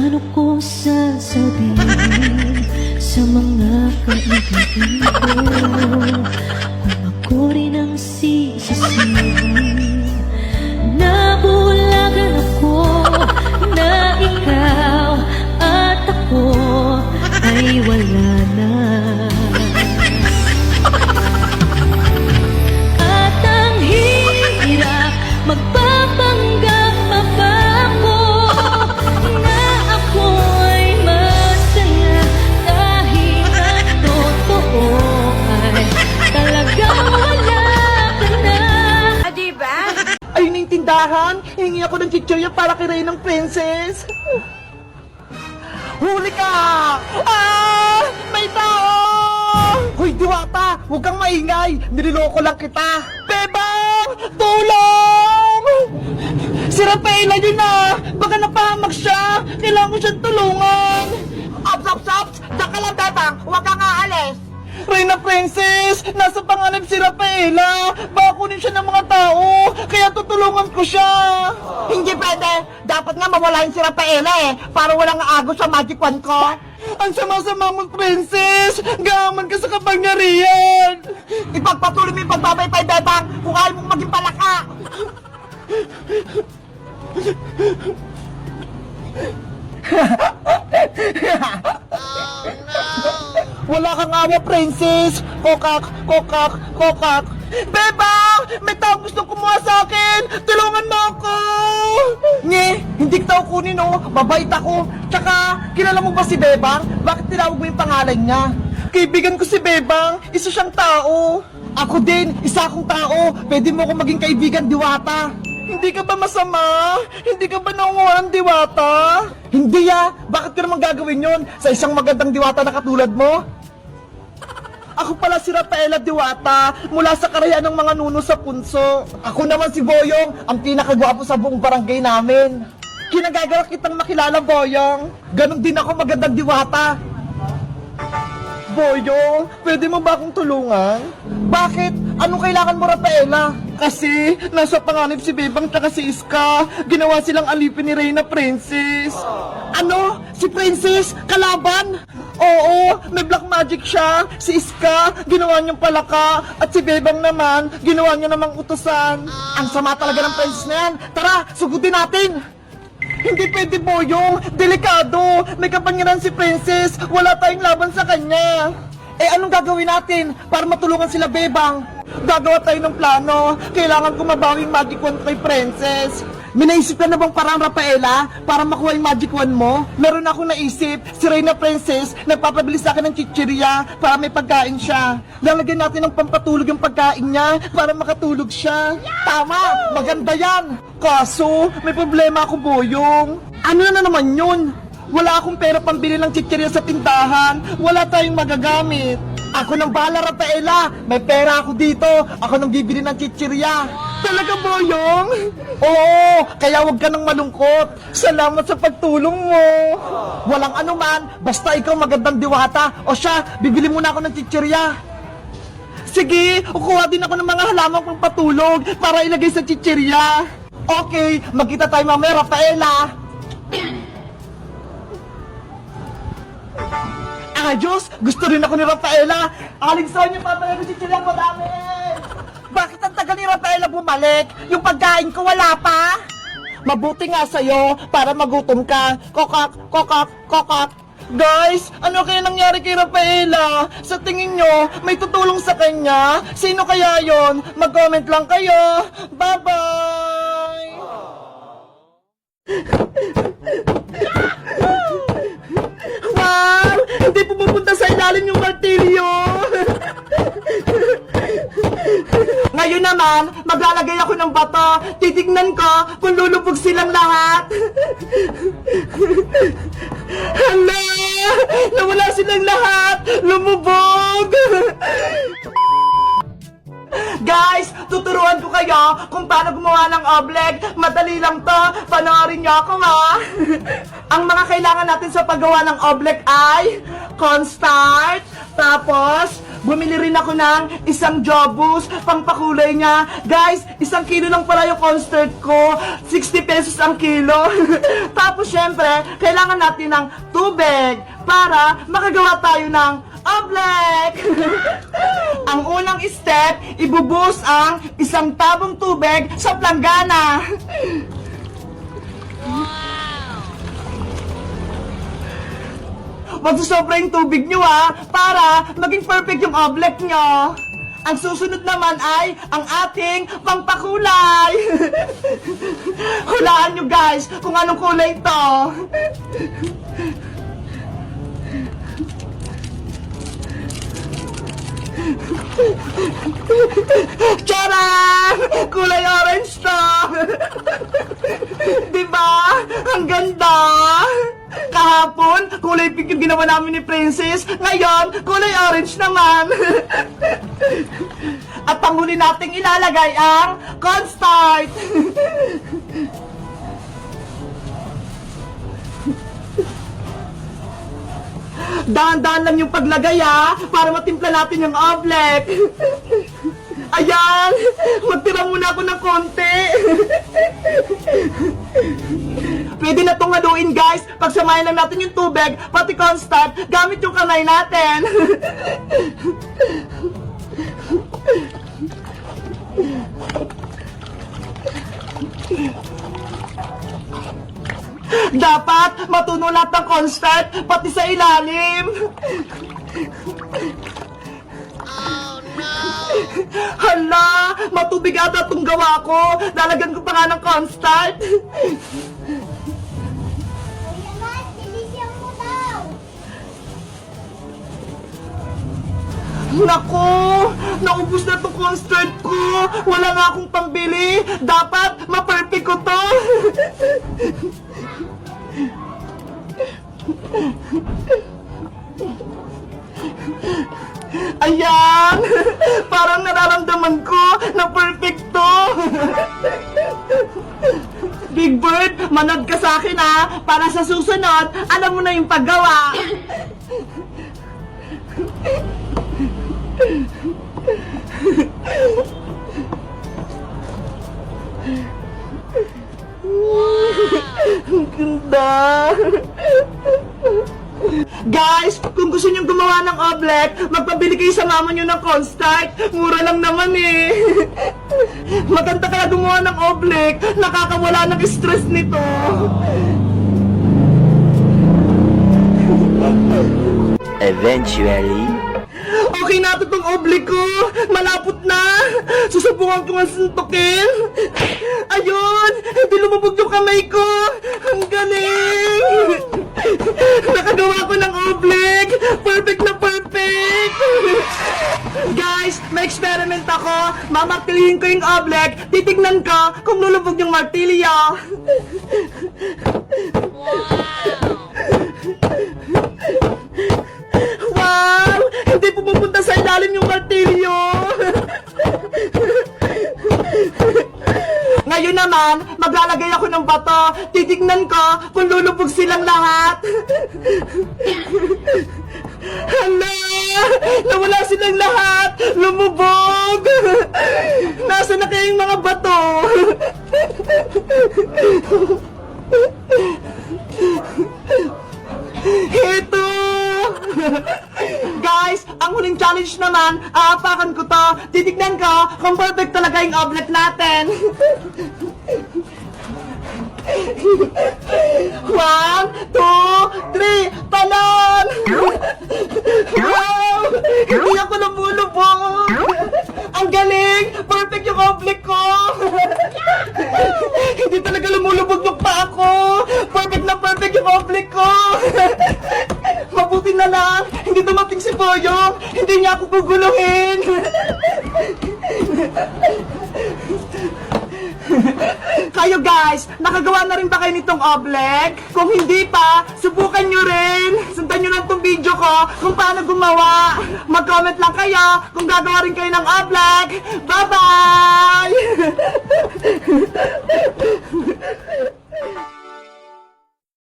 Paano ko sasabihin sa mga kaibigan ko kung ako rin ang sisisihin? Nabulagan ako na ikaw at ako ay wala na. At ang hirap magpapanggap pa ba ako na ako ay masaya kahit ang totoo ay talagang wala ka na. Diba? Ayun yung tindahan. Hingi ako ng chichirya para kay Reynang Princess. Huli ka! Ah! May tao! Hoy, Diwata! Huwag kang maingay! Niloloko lang kita! Bebang! Tulong! Si Rafaela yun na! Baka napahamak siya! Kailangan ko siyang tulungan! Ops, ops, ops! Diyan ka lang, Bebang! Huwag kang aalis! Reyna Princess! Nasa panganib si Rafaela! Baka kunin siya ng mga tao! Kaya tutulungan ko siya! Hindi pwede! Dapat nga mawalain si Rafaela eh! Para walang agos sa magic wand ko! Ang sama-sama mo, Princess! Gaman ka sa kapangyarihan! Ipagpatuloy mo yung pagbabaypay, Bebang! Kung ayaw mong maging palaka! Wala kang awa, Princess! Kokak! Kokak! Kokak! Bebang! May taong gustong kumuha sa akin! Tulungan mo ako! Nye! Hindi kita kunin, oh! Mabait ako! Tsaka, kilala mo ba si Bebang? Bakit tinawag mo yung pangalan niya? Kaibigan ko si Bebang! Isa siyang tao! Ako din! Isa akong tao! Pwede mo akong maging kaibigan, Diwata! Hindi ka ba masama? Hindi ka ba nangunguha ng Diwata? Hindi ah! Bakit ka naman gagawin yon sa isang magandang Diwata na katulad mo? Ako pala si Rafaela Diwata mula sa karayan ng mga nuno sa punso. Ako naman si Boyong, ang pinakagwapo sa buong barangay namin. Kinagagawa kitang makilala, Boyong. Ganon din ako magandang Diwata. Boyong, pwede mo ba akong tulungan? Bakit? Anong kailangan mo, Rafaela? Kasi, nasa panganib si Bebang tsaka si Iska. Ginawa silang alipin ni Reyna Princess. Ano? Si Princess? Kalaban? Oo, may black magic siya. Si Iska, ginawa niyang palaka. At si Bebang naman, ginawa niya namang utusan. Ang sama talaga ng Princess na yan. Tara, sugutin natin! Hindi pwede, Boyong. Delikado. May kapangyarihan si Princess. Wala tayong laban sa kanya. Eh, anong gagawin natin para matulungan sila, Bebang? Gagawa tayo ng plano. Kailangan ko mabawing magic wand kay Princess. May naisip ka na bang parang, Rafaela, para makuha yung magic wand mo? Meron akong naisip. Si Reyna Princess nagpapabili sa akin ng chichirya para may pagkain siya. Lalagyan natin ng pampatulog yung pagkain niya para makatulog siya. Tama! Maganda yan! Kaso, may problema ako, Boyong. Ano na naman yun? Wala akong pera pambili ng chichirya sa tindahan. Wala tayong magagamit. Ako nang bahala, Rafaela. May pera ako dito. Ako nang bibili ng chichirya. Talaga, Boyong? Oo, kaya huwag ka nang malungkot. Salamat sa pagtulong mo. Walang anuman, basta ikaw magandang Diwata. O siya, bibili muna ako ng chichirya. Sige, kukuha din ako ng mga halaman pang patulog para ilagay sa chichirya. Okay, magkita tayo mamaya, Rafaela. Ayos! Gusto rin ako ni Rafaela! Aling sa inyo, papaya ko si Chilang madami! Bakit ang tagal ni Rafaela bumalik? Yung pagkain ko wala pa? Mabuti nga sa'yo para magutom ka. Kokak, kokak, kokak. Guys, ano kaya nangyari kay Rafaela? Sa tingin nyo, may tutulong sa kanya? Sino kaya yon? Mag-comment lang kayo! Bye-bye! Wow! Hindi pumupunta sa ilalim yung martilyo! Ngayon naman, maglalagay ako ng bato. Titignan ko kung lulubog silang lahat. Hala! Nawala silang lahat! Lumubog! Guys, tuturuan ko kayo kung paano gumawa ng oblek. Madali lang to. Panoorin niyo ako, ha? Ang mga kailangan natin sa paggawa ng oblek ay cornstarch, tapos bumili rin ako ng isang jobus, pangpakulay niya. Guys, 1 kilo lang pala yung concert ko. 60 pesos ang kilo. Tapos syempre, kailangan natin ng tubig para makagawa tayo ng oblek. Ang unang step, ibubuhos ang 1 tabong tubig sa planggana. Magsusobra yung tubig nyo para maging perfect yung oblek nyo. Ang susunod naman ay ang ating pangpakulay. Hulaan nyo guys kung anong kulay ito. Charan! Kulay orange to! Diba? Ang ganda! Kahapon, kulay pink yung ginawa namin ni Princess. Ngayon, kulay orange naman. At ang huli nating ilalagay ang cornstarch. Dahan-dahan lang yung paglagay para matimpla natin yung oblek. Ayan, magtira muna ako ng konti. Pwede na itong haluin guys. Pagsamahin lang natin yung tubig, pati cornstarch, gamit yung kamay natin. Dapat matunaw lahat ng cornstarch, pati sa ilalim. Oh no! Hala! Matubig ata itong gawa ko. Lalagyan ko pa nga ng cornstarch. Naku! Naubos na itong cornstarch ko! Wala nga akong pambili! Dapat ma-perfect ko to! Ayan! Parang nararamdaman ko na perfect to! Big Bird, manood ka sa akin para sa susunod, alam mo na yung paggawa! Ang ganda! Guys, kung gusto nyo gumawa ng oblek, magpabili kayo sa mama nyo ng cornstarch. Mura lang naman Maganda kaya gumawa ng oblek. Nakakawala ng stress nito. Eventually. Okay na ito tong oblek ko. Malapot na. Susubukan ko nga suntukin. Ayun! Hindi lumabog yung kamay ko. Ang galing! Nakagawa ko ng oblek. Perfect na perfect. Guys, may experiment ako. Mamartilihin ko yung oblek. Titignan ko kung lulubog yung martilyo. Wow! Hindi pumupunta sa ilalim yung martilyo! Ngayon naman, maglalagay ako ng bato. Titignan ko kung lulubog silang lahat. Hala! Nawala silang lahat! Lumubog! Nasaan na kaya yung mga bato? Ito! Guys, ang huling challenge naman, aapakan ko to. Titignan ko kung perfect talaga yung oblek natin. 1, 2, 3, talon! Wow! Hindi ako lumulubog! Ang galing! Perfect yung oblek ko! Hindi talaga lumulubog yung paa ko! Perfect na perfect yung oblek ko! Mabuti na lang! Hindi dumating si Boyong! Hindi niya ako guguluhin! Kayo guys, nakagawa na rin ba kayo nitong oblek? Kung hindi pa, subukan nyo rin! Sundan nyo lang tong video ko kung paano gumawa! Mag-comment lang kayo kung gagawa rin kayo ng oblek! Bye-bye!